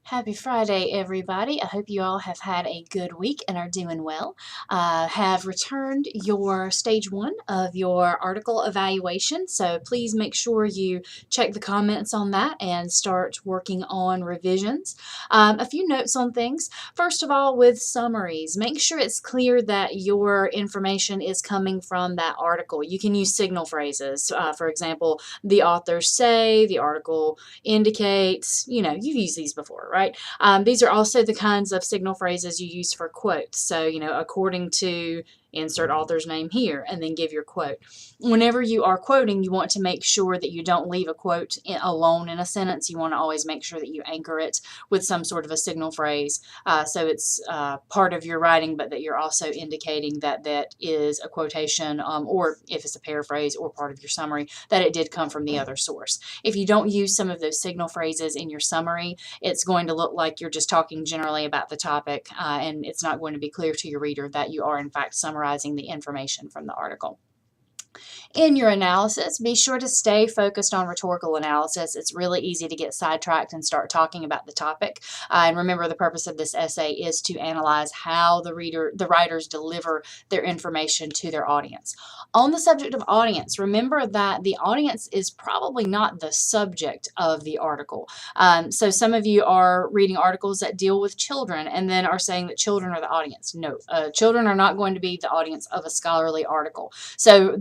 Happy Friday, everybody. I hope you all have had a good week and are doing well. Have returned your stage one of your article evaluation, so please make sure you check the comments on that and start working on revisions. A few notes on things. First of all, with summaries, make sure it's clear that your information is coming from that article. You can use signal phrases. For example, the authors say, the article indicates, you've used these before, right? These are also the kinds of signal phrases you use for quotes. So, according to insert author's name here, and then give your quote. Whenever you are quoting, you want to make sure that you don't leave a quote alone in a sentence. You want to always make sure that you anchor it with some sort of a signal phrase, so it's part of your writing, but that you're also indicating that that is a quotation, or if it's a paraphrase or part of your summary, that it did come from the other source. If you don't use some of those signal phrases in your summary, it's going to look like you're just talking generally about the topic, and it's not going to be clear to your reader that you are in fact summarizing the information from the article. In your analysis, be sure to stay focused on rhetorical analysis. It's really easy to get sidetracked and start talking about the topic. And remember, the purpose of this essay is to analyze how the writers deliver their information to their audience. On the subject of audience, remember that the audience is probably not the subject of the article. So some of you are reading articles that deal with children and then are saying that children are the audience. No, children are not going to be the audience of a scholarly article. So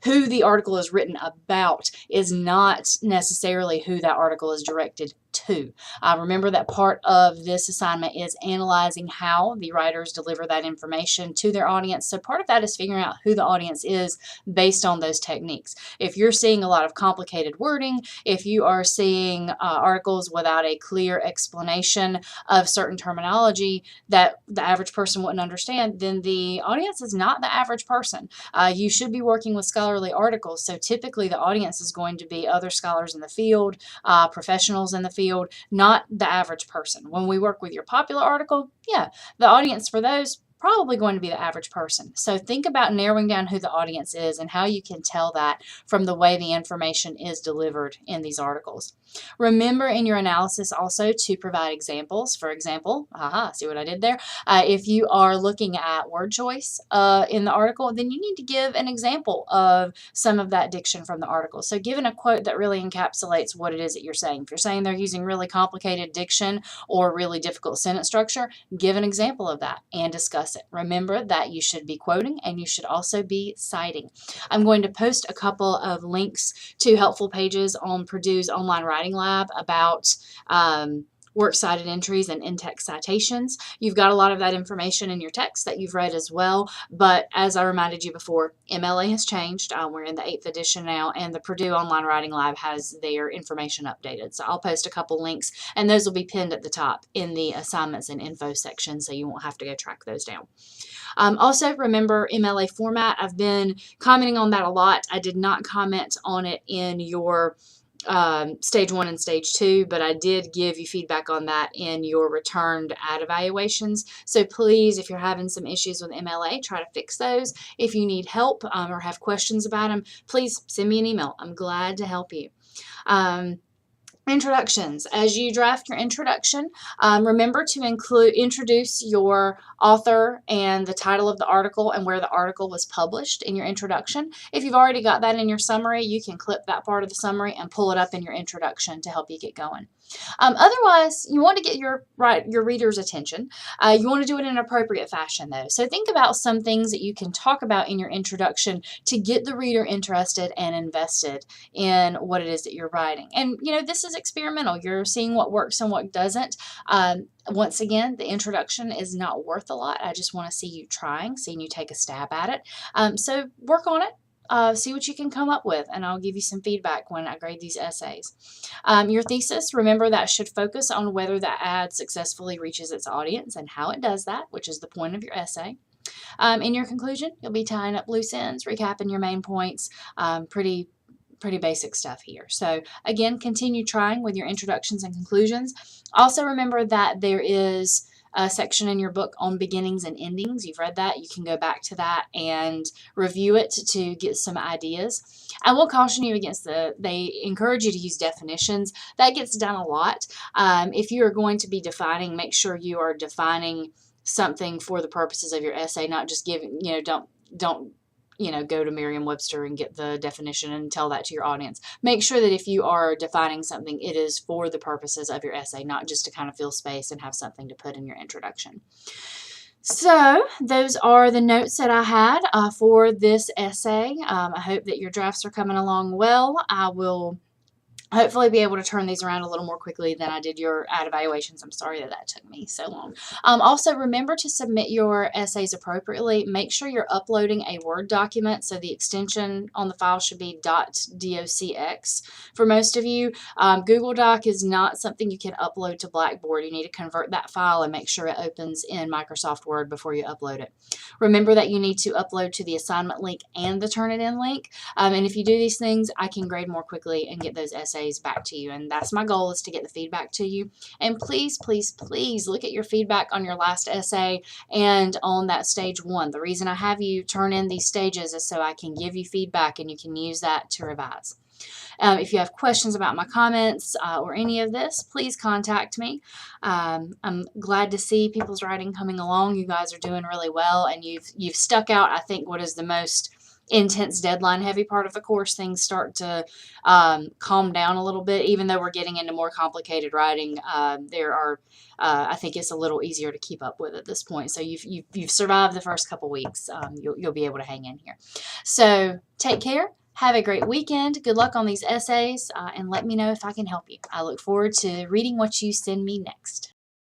who the article is written about is not necessarily who that article is directed to. Remember that part of this assignment is analyzing how the writers deliver that information to their audience. So part of that is figuring out who the audience is based on those techniques. If you're seeing a lot of complicated wording, if you are seeing articles without a clear explanation of certain terminology that the average person wouldn't understand, then the audience is not the average person. You should be working with scholarly articles, so typically the audience is going to be other scholars in the field, professionals in the field, not the average person. When we work with your popular article, yeah, the audience for those probably going to be the average person. So think about narrowing down who the audience is and how you can tell that from the way the information is delivered in these articles. Remember in your analysis also to provide examples. For example, see what I did there? If you are looking at word choice in the article, then you need to give an example of some of that diction from the article. So given a quote that really encapsulates what it is that you're saying. If you're saying they're using really complicated diction or really difficult sentence structure, give an example of that and discuss it. Remember that you should be quoting and you should also be citing. I'm going to post a couple of links to helpful pages on Purdue's online writing lab about works cited entries and in-text citations. You've got a lot of that information in your text that you've read as well, but as I reminded you before, MLA has changed. We're in the 8th edition now, and the Purdue Online Writing Lab has their information updated. So I'll post a couple links, and those will be pinned at the top in the assignments and info section, so you won't have to go track those down. Also, remember MLA format. I've been commenting on that a lot. I did not comment on it in your stage 1 and stage 2, but I did give you feedback on that in your returned ad evaluations. So please, if you're having some issues with MLA, try to fix those. If you need help or have questions about them, please send me an email. I'm glad to help you. Introductions. As you draft your introduction, remember to introduce your author and the title of the article and where the article was published in your introduction. If you've already got that in your summary, you can clip that part of the summary and pull it up in your introduction to help you get going. Otherwise, you want to get your reader's attention. You want to do it in an appropriate fashion, though. So think about some things that you can talk about in your introduction to get the reader interested and invested in what it is that you're writing. And, this is experimental. You're seeing what works and what doesn't. Once again, the introduction is not worth a lot. I just want to see you trying, seeing you take a stab at it. So work on it. See what you can come up with, and I'll give you some feedback when I grade these essays. Your thesis, remember that should focus on whether the ad successfully reaches its audience and how it does that, which is the point of your essay. In your conclusion, you'll be tying up loose ends, recapping your main points, pretty basic stuff here. So again, continue trying with your introductions and conclusions. Also remember that there is section in your book on beginnings and endings. You've read that. You can go back to that and review it to get some ideas. I will caution you against they encourage you to use definitions. That gets done a lot. If you are going to be defining, make sure you are defining something for the purposes of your essay, not just giving, don't go to Merriam-Webster and get the definition and tell that to your audience. Make sure that if you are defining something, it is for the purposes of your essay, not just to kind of fill space and have something to put in your introduction. So those are the notes that I had for this essay. I hope that your drafts are coming along well. I will hopefully be able to turn these around a little more quickly than I did your ad evaluations. I'm sorry that took me so long. Also, remember to submit your essays appropriately. Make sure you're uploading a Word document, so the extension on the file should be .docx for most of you. Google Doc is not something you can upload to Blackboard. You need to convert that file and make sure it opens in Microsoft Word before you upload it. Remember that you need to upload to the assignment link and the Turnitin link. And if you do these things, I can grade more quickly and get those essays back to you. And that's my goal, is to get the feedback to you. And please, please, please look at your feedback on your last essay and on that stage 1. The reason I have you turn in these stages is so I can give you feedback and you can use that to revise. If you have questions about my comments or any of this, please contact me. I'm glad to see people's writing coming along. You guys are doing really well, and you've stuck out, I think, what is the most intense deadline heavy part of the course. Things start to calm down a little bit. Even though we're getting into more complicated writing, I think it's a little easier to keep up with at this point. So you've survived the first couple weeks. You'll be able to hang in here. So take care. Have a great weekend. Good luck on these essays, and let me know if I can help you. I look forward to reading what you send me next.